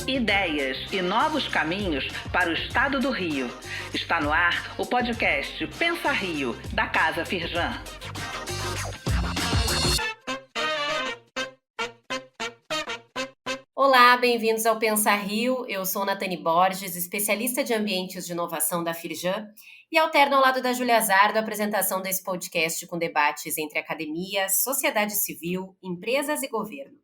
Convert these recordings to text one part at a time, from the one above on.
ideias e novos caminhos para o estado do Rio. Está no ar o podcast Pensa Rio, da Casa Firjan. Olá, bem-vindos ao Pensa Rio. Eu sou Nathani Borges, especialista de ambientes de inovação da Firjan, e alterno ao lado da Júlia Zardo a apresentação desse podcast com debates entre academia, sociedade civil, empresas e governo.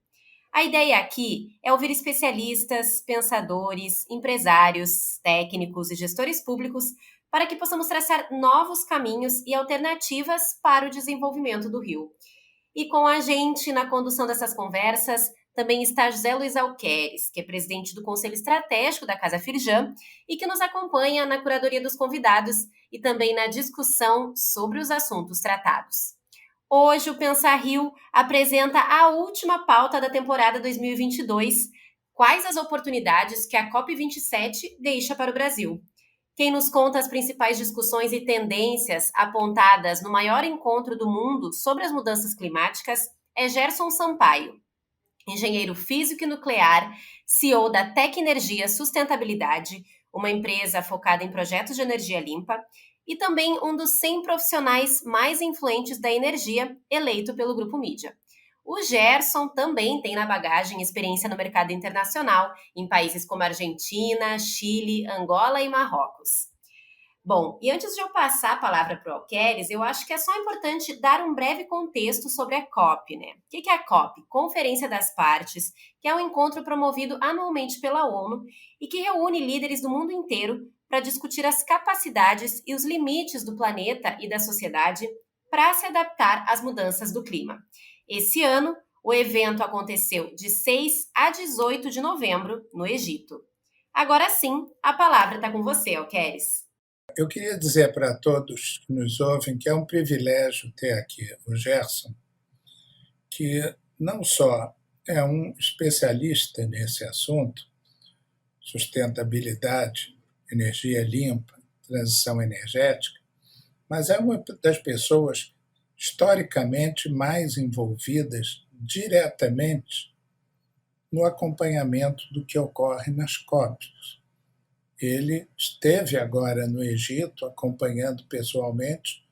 A ideia aqui é ouvir especialistas, pensadores, empresários, técnicos e gestores públicos para que possamos traçar novos caminhos e alternativas para o desenvolvimento do Rio. E com a gente na condução dessas conversas também está José Luiz Alqueres, que é presidente do Conselho Estratégico da Casa Firjan e que nos acompanha na curadoria dos convidados e também na discussão sobre os assuntos tratados. Hoje o Pensa Rio apresenta a última pauta da temporada 2022, quais as oportunidades que a COP27 deixa para o Brasil. Quem nos conta as principais discussões e tendências apontadas no maior encontro do mundo sobre as mudanças climáticas é Gerson Sampaio, engenheiro físico e nuclear, CEO da Tec Energia Sustentabilidade, uma empresa focada em projetos de energia limpa, e também um dos 100 profissionais mais influentes da energia, eleito pelo Grupo Mídia. O Gerson também tem na bagagem experiência no mercado internacional, em países como Argentina, Chile, Angola e Marrocos. Bom, e antes de eu passar a palavra para o Alqueres, eu acho que é só importante dar um breve contexto sobre a COP, né? O que é a COP? Conferência das Partes, que é um encontro promovido anualmente pela ONU e que reúne líderes do mundo inteiro para discutir as capacidades e os limites do planeta e da sociedade para se adaptar às mudanças do clima. Esse ano, o evento aconteceu de 6 a 18 de novembro, no Egito. Agora sim, a palavra está com você, Alqueres. Eu queria dizer para todos que nos ouvem que é um privilégio ter aqui o Gerson, que não só é um especialista nesse assunto, sustentabilidade, energia limpa, transição energética, mas é uma das pessoas historicamente mais envolvidas diretamente no acompanhamento do que ocorre nas COPs. Ele esteve agora no Egito acompanhando pessoalmente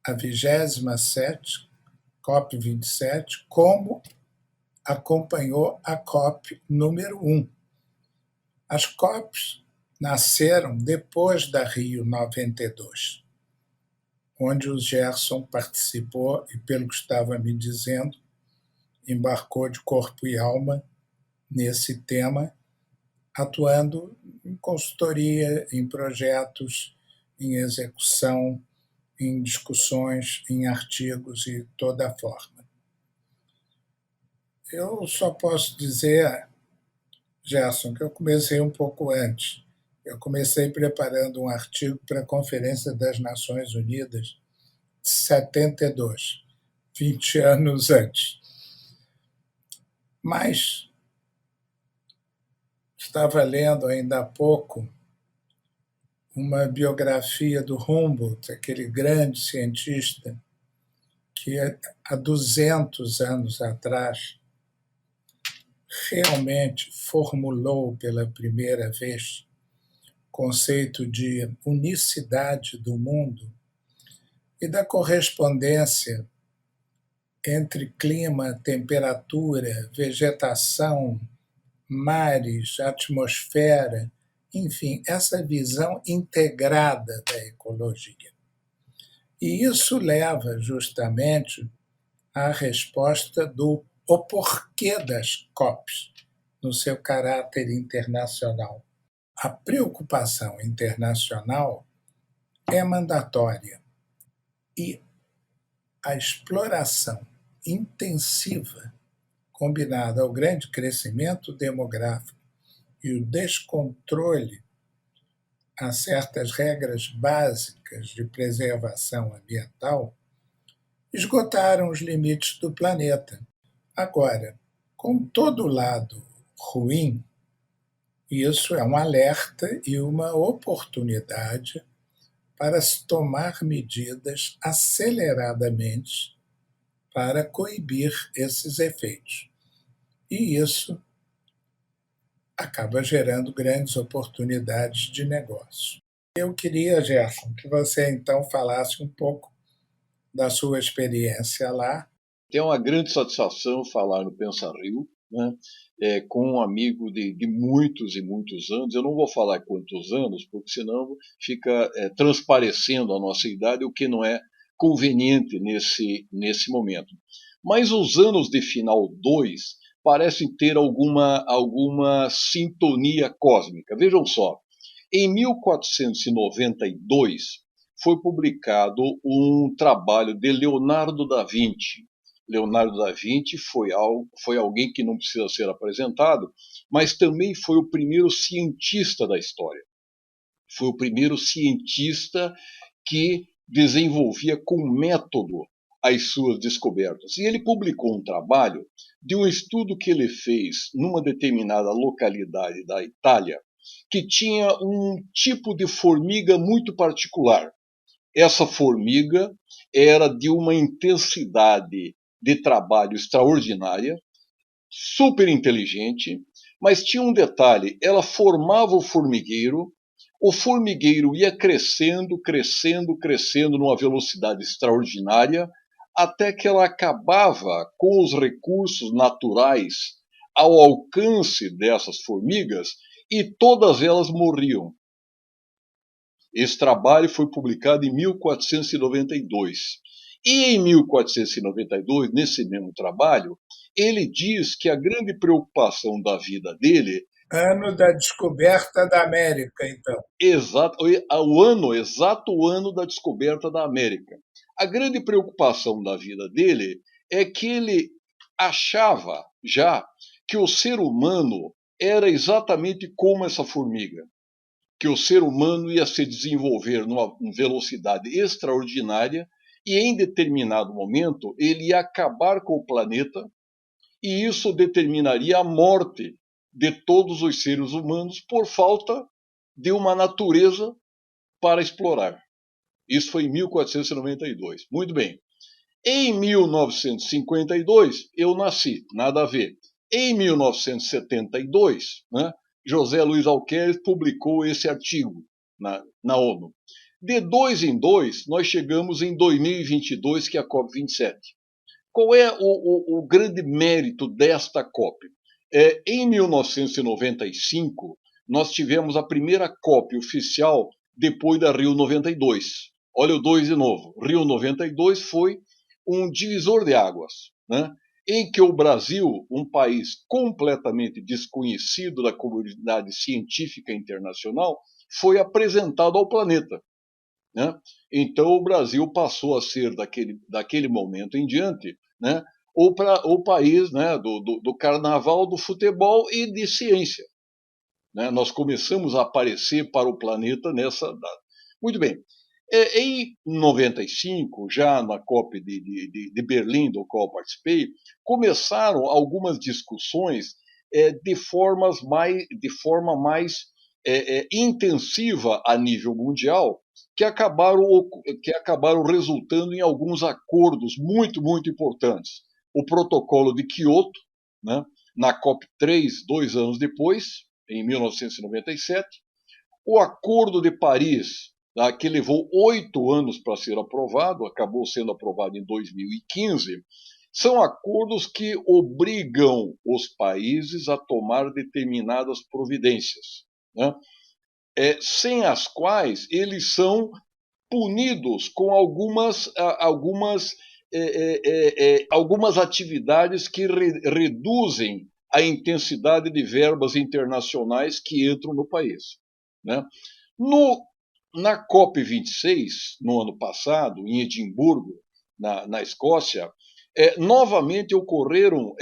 a 27ª COP27, como acompanhou a COP número 1. As COPs nasceram depois da Rio 92, onde o Gerson participou e, pelo que estava me dizendo, embarcou de corpo e alma nesse tema, atuando em consultoria, em projetos, em execução, em discussões, em artigos e toda a forma. Eu só posso dizer, Gerson, que eu comecei um pouco antes. Eu comecei preparando um artigo para a Conferência das Nações Unidas de 72, 20 anos antes. Mas estava lendo ainda há pouco uma biografia do Humboldt, aquele grande cientista que há 200 anos atrás realmente formulou pela primeira vez o conceito de unicidade do mundo e da correspondência entre clima, temperatura, vegetação, mares, atmosfera, enfim, essa visão integrada da ecologia. E isso leva justamente à resposta do o porquê das COPs no seu caráter internacional. A preocupação internacional é mandatória e a exploração intensiva, combinada ao grande crescimento demográfico e o descontrole a certas regras básicas de preservação ambiental, esgotaram os limites do planeta. Agora, com todo o lado ruim, isso é um alerta e uma oportunidade para se tomar medidas aceleradamente para coibir esses efeitos. E isso acaba gerando grandes oportunidades de negócio. Eu queria, Gerson, que você então falasse um pouco da sua experiência lá. É uma grande satisfação falar no Pensa Rio, né? Com um amigo de muitos e muitos anos. Eu não vou falar quantos anos, porque senão fica transparecendo a nossa idade, o que não é conveniente nesse momento. Mas os anos de final 2 parecem ter alguma sintonia cósmica. Vejam só, em 1492 foi publicado um trabalho de Leonardo da Vinci. Leonardo da Vinci foi alguém que não precisa ser apresentado, mas também foi o primeiro cientista da história. Foi o primeiro cientista que desenvolvia com método as suas descobertas. E ele publicou um trabalho de um estudo que ele fez numa determinada localidade da Itália, que tinha um tipo de formiga muito particular. Essa formiga era de uma intensidade de trabalho extraordinária, super inteligente, mas tinha um detalhe: ela formava o formigueiro ia crescendo, crescendo, crescendo numa velocidade extraordinária, até que ela acabava com os recursos naturais ao alcance dessas formigas e todas elas morriam. Esse trabalho foi publicado em 1492. E em 1492, nesse mesmo trabalho, ele diz que a grande preocupação da vida dele... Ano da descoberta da América, então. Exato o ano da descoberta da América. A grande preocupação da vida dele é que ele achava já que o ser humano era exatamente como essa formiga, que o ser humano ia se desenvolver numa velocidade extraordinária e em determinado momento ele ia acabar com o planeta e isso determinaria a morte de todos os seres humanos por falta de uma natureza para explorar. Isso foi em 1492. Muito bem. Em 1952, eu nasci, nada a ver. Em 1972, né, José Luiz Alqueires publicou esse artigo na ONU. De 2 em 2, nós chegamos em 2022, que é a COP27. Qual é o grande mérito desta COP? Em 1995, nós tivemos a primeira COP oficial depois da Rio 92. Olha o 2 de novo. Rio 92 foi um divisor de águas, né? Em que o Brasil, um país completamente desconhecido da comunidade científica internacional, foi apresentado ao planeta, né? Então o Brasil passou a ser, daquele momento em diante, né, o país, né, do carnaval, do futebol e de ciência, né? Nós começamos a aparecer para o planeta nessa data. Muito bem. Em 95, já na COP de Berlim, do qual participei, começaram algumas discussões de forma mais intensiva a nível mundial, que acabaram resultando em alguns acordos muito, muito importantes. O Protocolo de Quioto, né, na COP3, 2 anos depois, em 1997, o Acordo de Paris, que levou 8 anos para ser aprovado, acabou sendo aprovado em 2015, são acordos que obrigam os países a tomar determinadas providências, né? Sem as quais eles são punidos com algumas atividades que reduzem a intensidade de verbas internacionais que entram no país, né? Na COP26, no ano passado, em Edimburgo, na Escócia, novamente ocorreram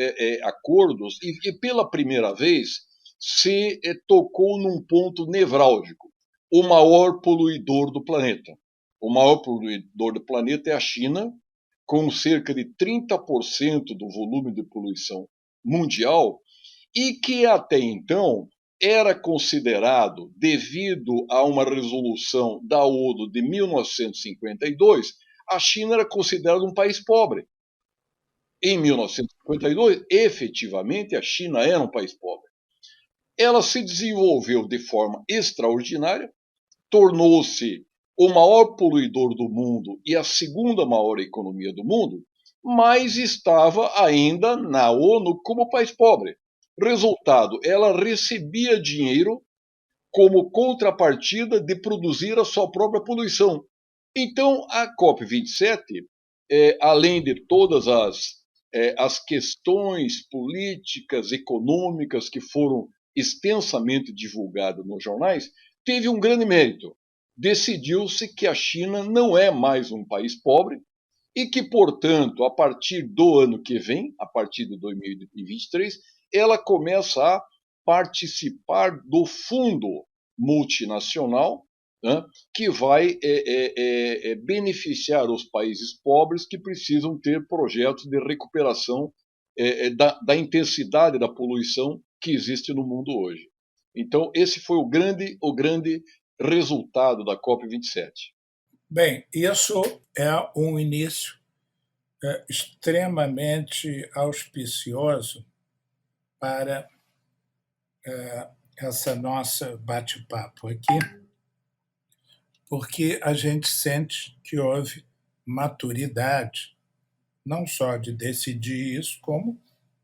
acordos e pela primeira vez se tocou num ponto nevrálgico: o maior poluidor do planeta. O maior poluidor do planeta é a China, com cerca de 30% do volume de poluição mundial, e que até então era considerado, devido a uma resolução da ONU de 1952, a China era considerada um país pobre. Em 1952, efetivamente, a China era um país pobre. ela se desenvolveu de forma extraordinária, tornou-se o maior poluidor do mundo e a segunda maior economia do mundo, mas estava ainda na ONU como país pobre. Resultado, ela recebia dinheiro como contrapartida de produzir a sua própria poluição. Então, a COP27, além de todas as questões políticas, econômicas que foram extensamente divulgadas nos jornais, teve um grande mérito. Decidiu-se que a China não é mais um país pobre e que, portanto, a partir do ano que vem, a partir de 2023, ela começa a participar do fundo multinacional, né, que vai beneficiar os países pobres que precisam ter projetos de recuperação da intensidade da poluição que existe no mundo hoje. Então, esse foi o grande resultado da COP27. Bem, isso é um início extremamente auspicioso para essa nossa bate-papo aqui, porque a gente sente que houve maturidade, não só de decidir isso, como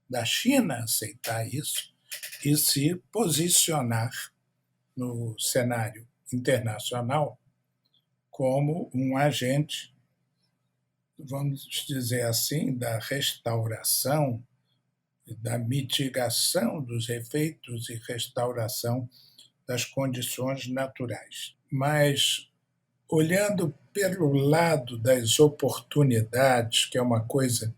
da China aceitar isso e se posicionar no cenário internacional como um agente, vamos dizer assim, da restauração, da mitigação dos efeitos e restauração das condições naturais. Mas, olhando pelo lado das oportunidades, que é uma coisa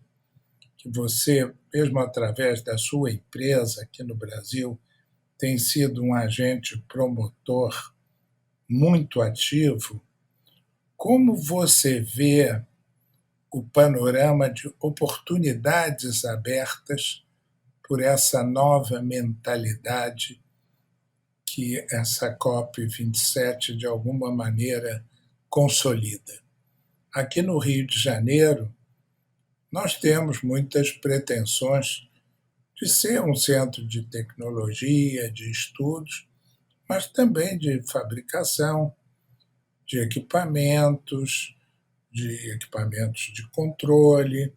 que você, mesmo através da sua empresa aqui no Brasil, tem sido um agente promotor muito ativo, como você vê o panorama de oportunidades abertas por essa nova mentalidade que essa COP27, de alguma maneira, consolida? Aqui no Rio de Janeiro, nós temos muitas pretensões de ser um centro de tecnologia, de estudos, mas também de fabricação de equipamentos de controle.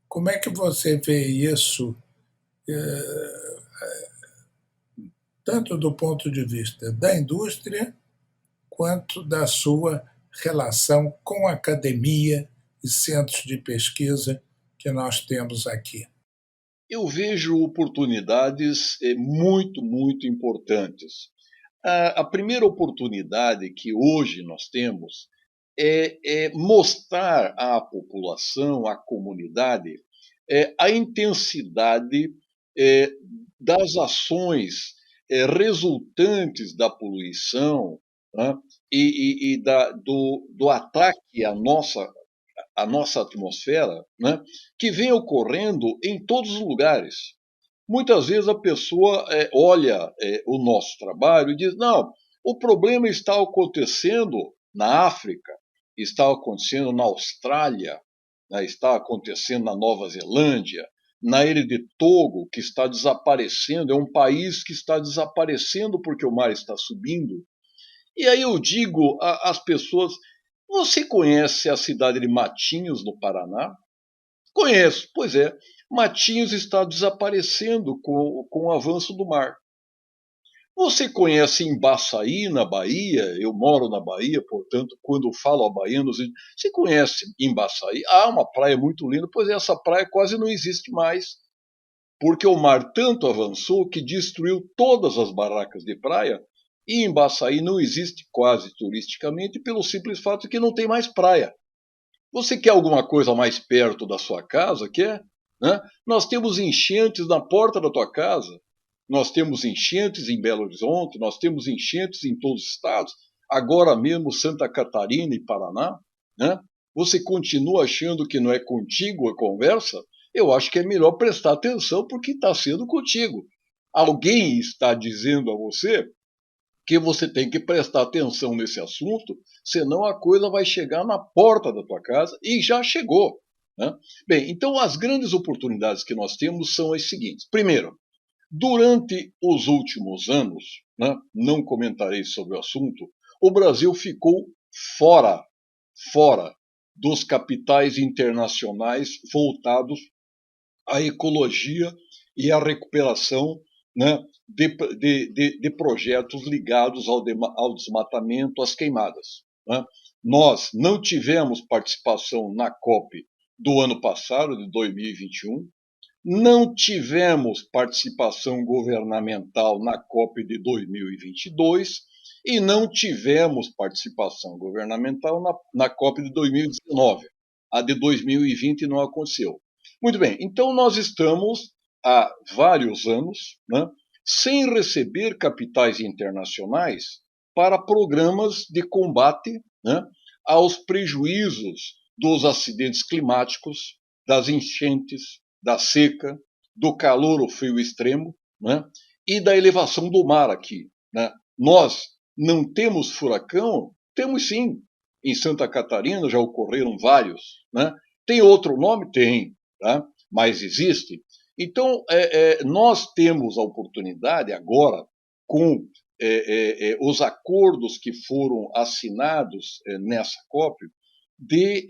Como é que você vê isso, tanto do ponto de vista da indústria, quanto da sua relação com a academia e centros de pesquisa que nós temos aqui? Eu vejo oportunidades muito importantes. A primeira oportunidade que hoje nós temos é mostrar à população, à comunidade, a intensidade das ações resultantes da poluição, né, do ataque à nossa atmosfera, né, que vem ocorrendo em todos os lugares. Muitas vezes a pessoa olha o nosso trabalho e diz: não, o problema está acontecendo na África, está acontecendo na Austrália, né, está acontecendo na Nova Zelândia, na ilha de Togo, que está desaparecendo, é um país que está desaparecendo porque o mar está subindo. E aí eu digo às pessoas: você conhece a cidade de Matinhos, no Paraná? Conheço, pois é. Matinhos está desaparecendo com o avanço do mar. Você conhece Embaçaí, na Bahia? Eu moro na Bahia, portanto, quando falo a baianos, você conhece Embaçaí? Ah, uma praia muito linda. Pois é, essa praia quase não existe mais, porque o mar tanto avançou que destruiu todas as barracas de praia e Embaçaí não existe quase turisticamente pelo simples fato de que não tem mais praia. Você quer alguma coisa mais perto da sua casa? Quer? Né? Nós temos enchentes na porta da tua casa, nós temos enchentes em Belo Horizonte, nós temos enchentes em todos os estados, agora mesmo Santa Catarina e Paraná. Né? Você continua achando que não é contigo a conversa? Eu acho que é melhor prestar atenção porque está sendo contigo. Alguém está dizendo a você que você tem que prestar atenção nesse assunto, senão a coisa vai chegar na porta da tua casa, e já chegou. Né? Bem, então as grandes oportunidades que nós temos são as seguintes. Primeiro, Durante os últimos anos, né, não comentarei sobre o assunto, o Brasil ficou fora dos capitais internacionais voltados à ecologia e à recuperação, né, de projetos ligados ao desmatamento, às queimadas. Né? Nós não tivemos participação na COP do ano passado, de 2021, não tivemos participação governamental na COP de 2022 e não tivemos participação governamental na COP de 2019. A de 2020 não aconteceu. Muito bem, então nós estamos há vários anos, né, sem receber capitais internacionais para programas de combate, né, aos prejuízos dos acidentes climáticos, das enchentes, da seca, do calor ou frio extremo, né, e da elevação do mar aqui. Né? Nós não temos furacão? Temos sim. Em Santa Catarina já ocorreram vários. Né? Tem outro nome? Tem, tá? Mas existe. Então, nós temos a oportunidade agora, com os acordos que foram assinados nessa COP, de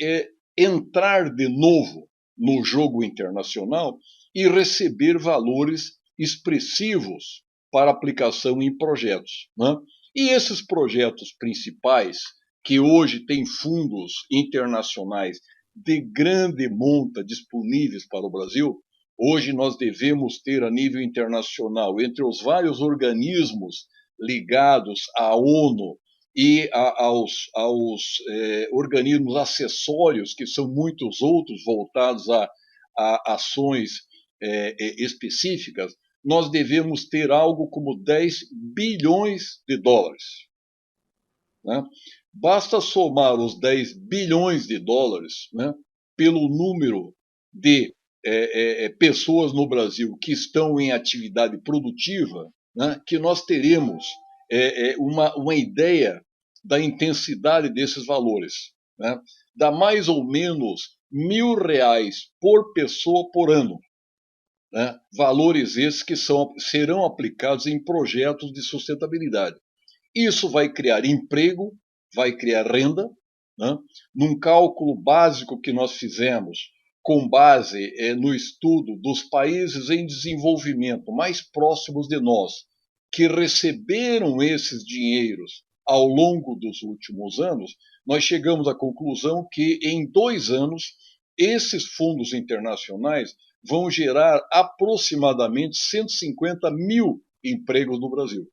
entrar de novo no jogo internacional e receber valores expressivos para aplicação em projetos. Né? E esses projetos principais, que hoje têm fundos internacionais de grande monta disponíveis para o Brasil, hoje nós devemos ter a nível internacional, entre os vários organismos ligados à ONU e aos organismos acessórios, que são muitos outros voltados a ações específicas, nós devemos ter algo como 10 bilhões de dólares. Né? Basta somar os 10 bilhões de dólares, né, pelo número de pessoas no Brasil que estão em atividade produtiva, né, que nós teremos uma ideia da intensidade desses valores. Né? Dá mais ou menos R$ 1.000 por pessoa por ano. Né? Valores esses que serão aplicados em projetos de sustentabilidade. Isso vai criar emprego, vai criar renda. Né? Num cálculo básico que nós fizemos, com base no estudo dos países em desenvolvimento mais próximos de nós, que receberam esses dinheiros ao longo dos últimos anos, nós chegamos à conclusão que em 2 anos esses fundos internacionais vão gerar aproximadamente 150 mil empregos no Brasil.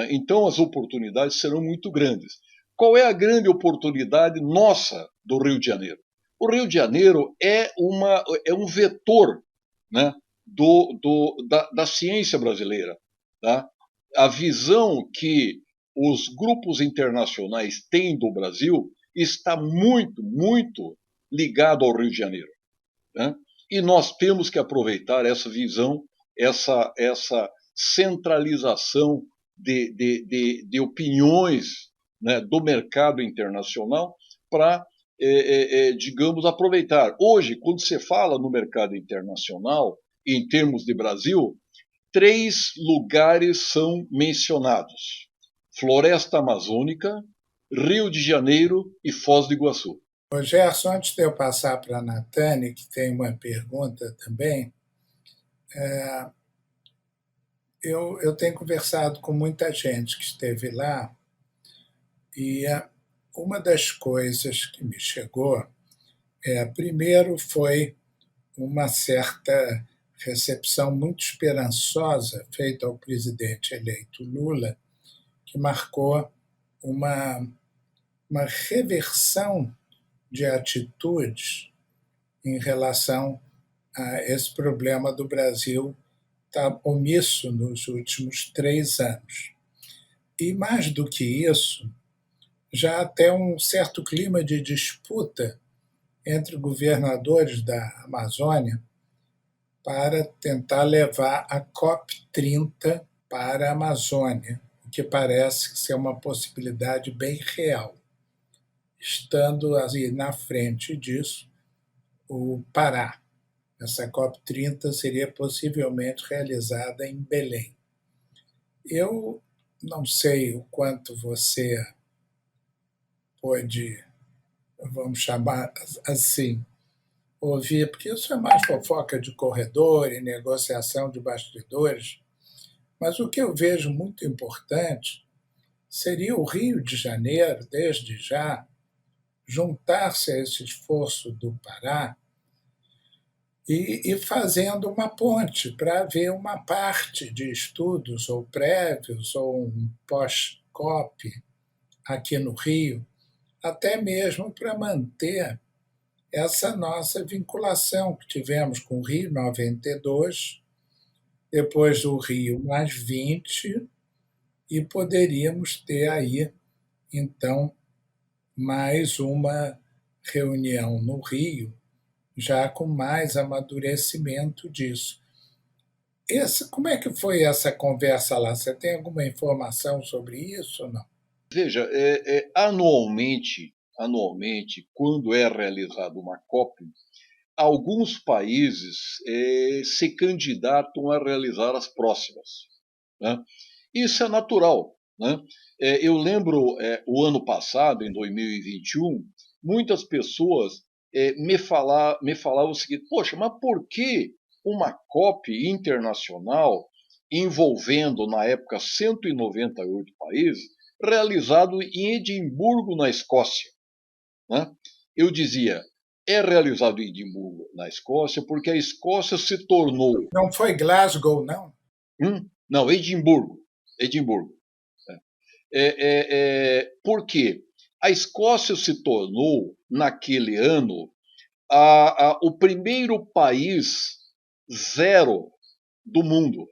Então as oportunidades serão muito grandes. Qual é a grande oportunidade nossa do Rio de Janeiro? O Rio de Janeiro é um vetor, né, da ciência brasileira. Tá? A visão que os grupos internacionais têm do Brasil está muito, muito ligado ao Rio de Janeiro. Né? E nós temos que aproveitar essa visão, essa centralização de opiniões, né, do mercado internacional para, digamos, aproveitar. Hoje, quando se fala no mercado internacional, em termos de Brasil, 3 lugares são mencionados: Floresta Amazônica, Rio de Janeiro e Foz do Iguaçu. Ô Gerson, antes de eu passar para a Natane, que tem uma pergunta também, eu tenho conversado com muita gente que esteve lá e uma das coisas que me chegou, primeiro, foi uma certa recepção muito esperançosa feita ao presidente eleito Lula, que marcou uma reversão de atitudes em relação a esse problema do Brasil estar omisso nos últimos 3 anos. E mais do que isso, já até um certo clima de disputa entre governadores da Amazônia para tentar levar a COP30 para a Amazônia, o que parece ser uma possibilidade bem real. Estando aí na frente disso o Pará. Essa COP30 seria possivelmente realizada em Belém. Eu não sei o quanto você pode, vamos chamar assim, ouvir, porque isso é mais fofoca de corredor e negociação de bastidores, mas o que eu vejo muito importante seria o Rio de Janeiro, desde já, juntar-se a esse esforço do Pará e fazendo uma ponte para haver uma parte de estudos ou prévios ou um pós-COP aqui no Rio, até mesmo para manter essa nossa vinculação que tivemos com o Rio 92, depois do Rio mais 20, e poderíamos ter aí, então, mais uma reunião no Rio, já com mais amadurecimento disso. Como é que foi essa conversa lá? Você tem alguma informação sobre isso ou não? Veja, anualmente, quando é realizada uma COP, alguns países se candidatam a realizar as próximas, né? Isso é natural, né? Eu lembro, o ano passado, em 2021, muitas pessoas me falavam o seguinte: poxa, mas por que uma COP internacional envolvendo, na época, 198 países, realizado em Edimburgo, na Escócia, né? Eu dizia, é realizado em Edimburgo, na Escócia, porque a Escócia se tornou... Não foi Glasgow, não? Não, Edimburgo. Edimburgo. Por quê? A Escócia se tornou, naquele ano, o primeiro país zero do mundo.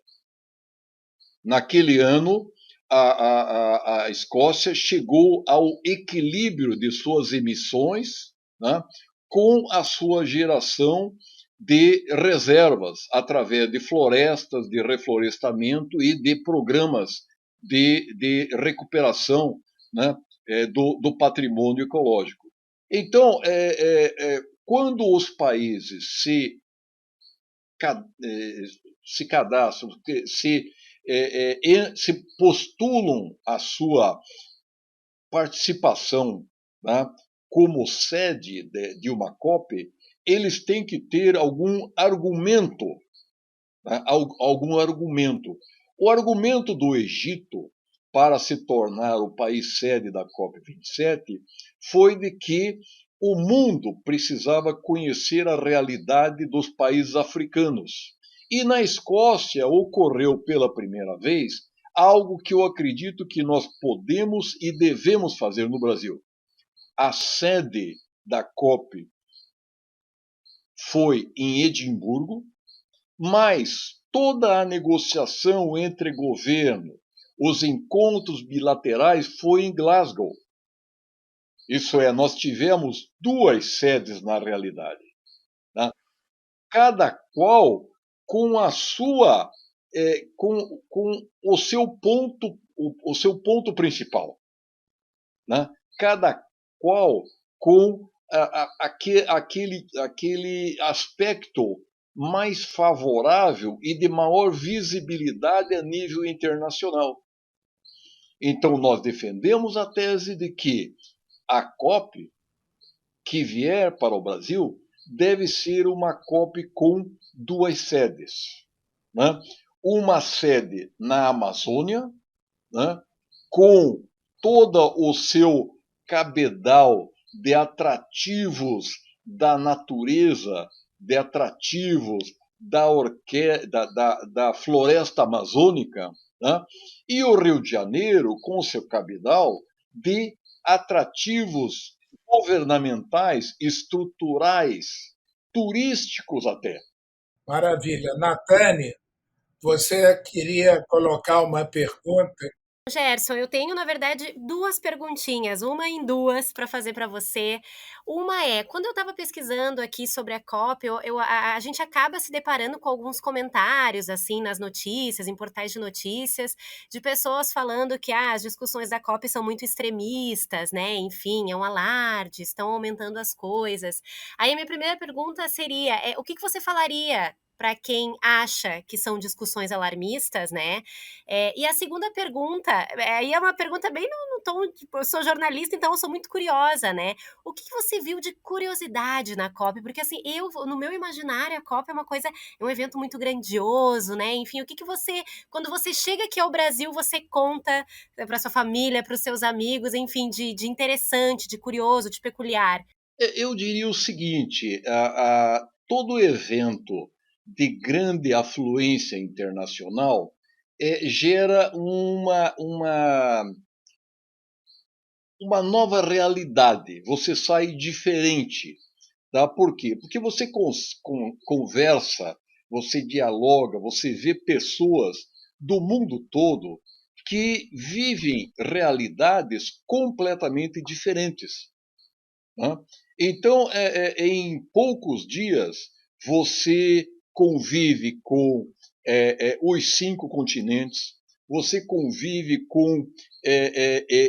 Naquele ano, a Escócia chegou ao equilíbrio de suas emissões, né, com a sua geração de reservas, através de florestas, de reflorestamento e de programas de recuperação, né, do patrimônio ecológico. Então, quando os países se cadastram, se postulam a sua participação, né, como sede de uma COP, eles têm que ter algum argumento, né, algum argumento. O argumento do Egito para se tornar o país sede da COP27 foi de que o mundo precisava conhecer a realidade dos países africanos. E na Escócia ocorreu pela primeira vez algo que eu acredito que nós podemos e devemos fazer no Brasil. A sede da COP foi em Edimburgo, mas toda a negociação entre governo, os encontros bilaterais foi em Glasgow. Isso é, nós tivemos duas sedes na realidade, né? Cada qual com a sua, com o seu ponto principal, né? Cada qual com aquele aspecto mais favorável e de maior visibilidade a nível internacional. Então, nós defendemos a tese de que a COP que vier para o Brasil deve ser uma COP com duas sedes, né? Uma sede na Amazônia, né, com todo o seu cabedal de atrativos da natureza, de atrativos da floresta amazônica, né? E o Rio de Janeiro com o seu cabedal de atrativos governamentais, estruturais, turísticos até. Maravilha. Natane, você queria colocar uma pergunta? Gerson, eu tenho, na verdade, duas perguntinhas, uma em duas para fazer para você. Uma é, quando eu estava pesquisando aqui sobre a COP, a gente acaba se deparando com alguns comentários, assim, nas notícias, em portais de notícias, de pessoas falando que as discussões da COP são muito extremistas, né? Enfim, é um alarde, estão aumentando as coisas. Aí a minha primeira pergunta seria, o que você falaria para quem acha que são discussões alarmistas, né? E a segunda pergunta, aí é uma pergunta bem no tom, tipo, eu sou jornalista, então eu sou muito curiosa, né? O que você viu de curiosidade na COP? Porque assim, no meu imaginário, a COP é uma coisa, é um evento muito grandioso, né? Enfim, o que você, quando você chega aqui ao Brasil, você conta para sua família, para os seus amigos, enfim, de interessante, de curioso, de peculiar? Eu diria o seguinte: todo evento de grande afluência internacional gera uma nova realidade. Você sai diferente. Tá? Por quê? Porque você conversa, você dialoga, você vê pessoas do mundo todo que vivem realidades completamente diferentes. Né? Então, em poucos dias, você convive com os 5 continentes, você convive com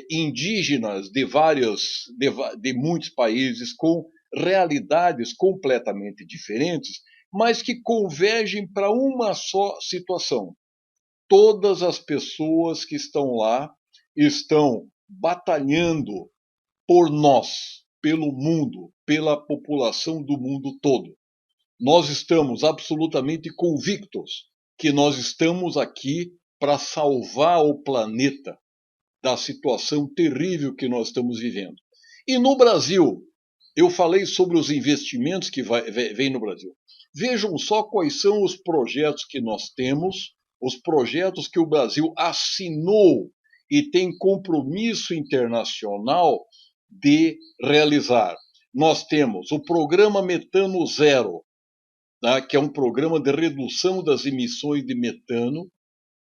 indígenas de muitos países, com realidades completamente diferentes, mas que convergem para uma só situação. Todas as pessoas que estão lá estão batalhando por nós, pelo mundo, pela população do mundo todo. Nós estamos absolutamente convictos que nós estamos aqui para salvar o planeta da situação terrível que nós estamos vivendo. E no Brasil, eu falei sobre os investimentos que vêm no Brasil. Vejam só quais são os projetos que nós temos, os projetos que o Brasil assinou e tem compromisso internacional de realizar. Nós temos o Programa Metano Zero, né, que é um programa de redução das emissões de metano,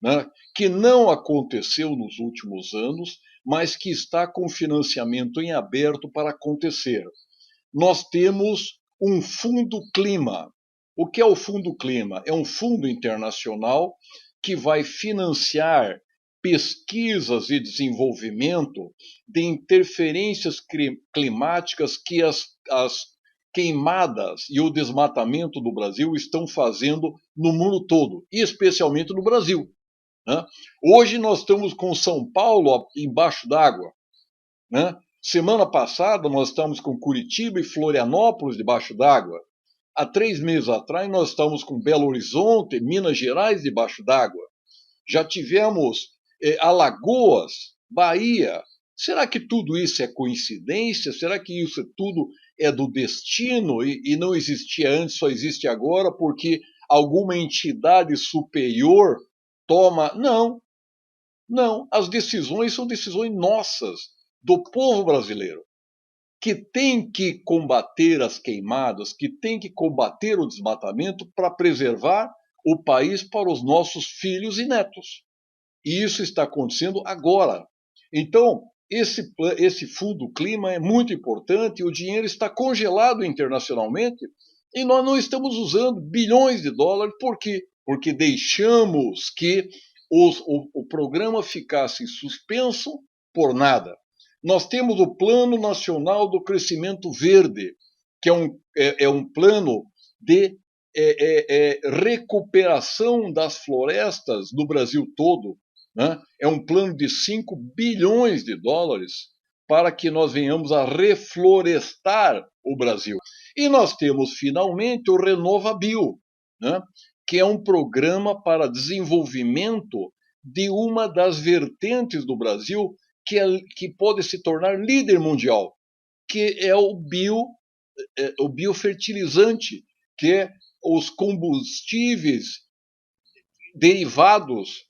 né, que não aconteceu nos últimos anos, mas que está com financiamento em aberto para acontecer. Nós temos um fundo clima. O que é o fundo clima? É um fundo internacional que vai financiar pesquisas e desenvolvimento de interferências climáticas que as queimadas e o desmatamento do Brasil estão fazendo no mundo todo, e especialmente no Brasil. Né? Hoje nós estamos com São Paulo embaixo d'água. Né? Semana passada nós estamos com Curitiba e Florianópolis debaixo d'água. Há 3 meses atrás nós estamos com Belo Horizonte, Minas Gerais debaixo d'água. Já tivemos Alagoas, Bahia. Será que tudo isso é coincidência? Será que isso tudo é do destino e não existia antes, só existe agora porque alguma entidade superior toma? Não, não. As decisões são decisões nossas, do povo brasileiro, que tem que combater as queimadas, que tem que combater o desmatamento para preservar o país para os nossos filhos e netos. E isso está acontecendo agora. Então, esse fundo clima é muito importante, o dinheiro está congelado internacionalmente e nós não estamos usando bilhões de dólares. Por quê? Porque deixamos que o programa ficasse suspenso por nada. Nós temos o Plano Nacional do Crescimento Verde, que é um plano de recuperação das florestas no Brasil todo. Né? É um plano de 5 bilhões de dólares para que nós venhamos a reflorestar o Brasil. E nós temos, finalmente, o RenovaBio, né? Que é um programa para desenvolvimento de uma das vertentes do Brasil que pode se tornar líder mundial, que é o biofertilizante, que é os combustíveis derivados,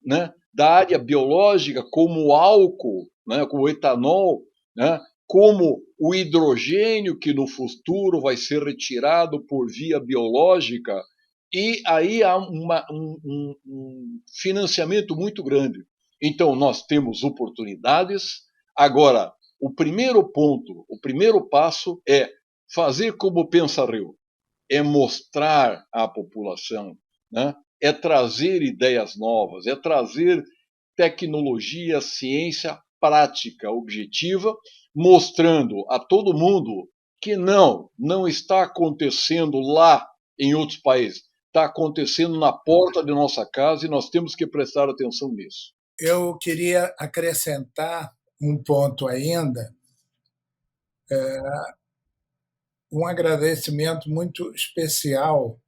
né, da área biológica, como o álcool, né, como o etanol, né, como o hidrogênio, que no futuro vai ser retirado por via biológica, e aí há um financiamento muito grande. Então, nós temos oportunidades. Agora, o primeiro ponto, o primeiro passo é fazer como pensa Rio, é mostrar à população, né? É trazer ideias novas, é trazer tecnologia, ciência prática, objetiva, mostrando a todo mundo que não está acontecendo lá em outros países, está acontecendo na porta de nossa casa e nós temos que prestar atenção nisso. Eu queria acrescentar um ponto ainda, um agradecimento muito especial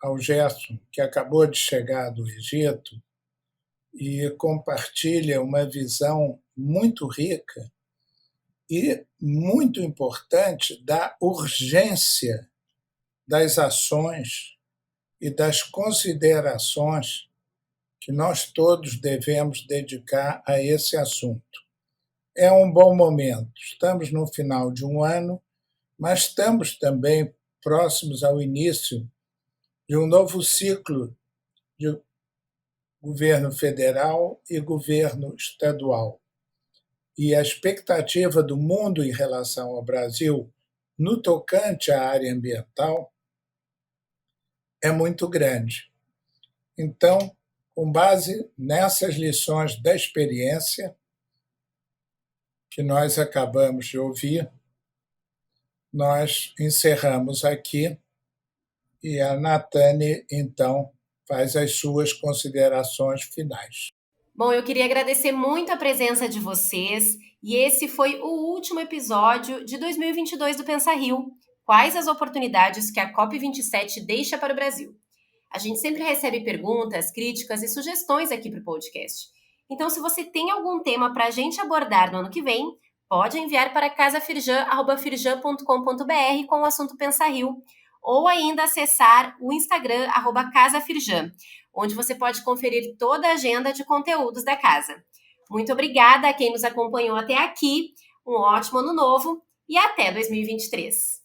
ao Gerson, que acabou de chegar do Egito e compartilha uma visão muito rica e muito importante da urgência das ações e das considerações que nós todos devemos dedicar a esse assunto. É um bom momento. Estamos no final de um ano, mas estamos também próximos ao início de um novo ciclo de governo federal e governo estadual. E a expectativa do mundo em relação ao Brasil, no tocante à área ambiental, é muito grande. Então, com base nessas lições da experiência que nós acabamos de ouvir, nós encerramos aqui e a Natane, então, faz as suas considerações finais. Bom, eu queria agradecer muito a presença de vocês e esse foi o último episódio de 2022 do Pensa Rio. Quais as oportunidades que a COP27 deixa para o Brasil? A gente sempre recebe perguntas, críticas e sugestões aqui para o podcast. Então, se você tem algum tema para a gente abordar no ano que vem, pode enviar para casafirjan@firjan.com.br com o assunto Pensa Rio, ou ainda acessar o Instagram @casafirjan, onde você pode conferir toda a agenda de conteúdos da casa. Muito obrigada a quem nos acompanhou até aqui, um ótimo ano novo e até 2023!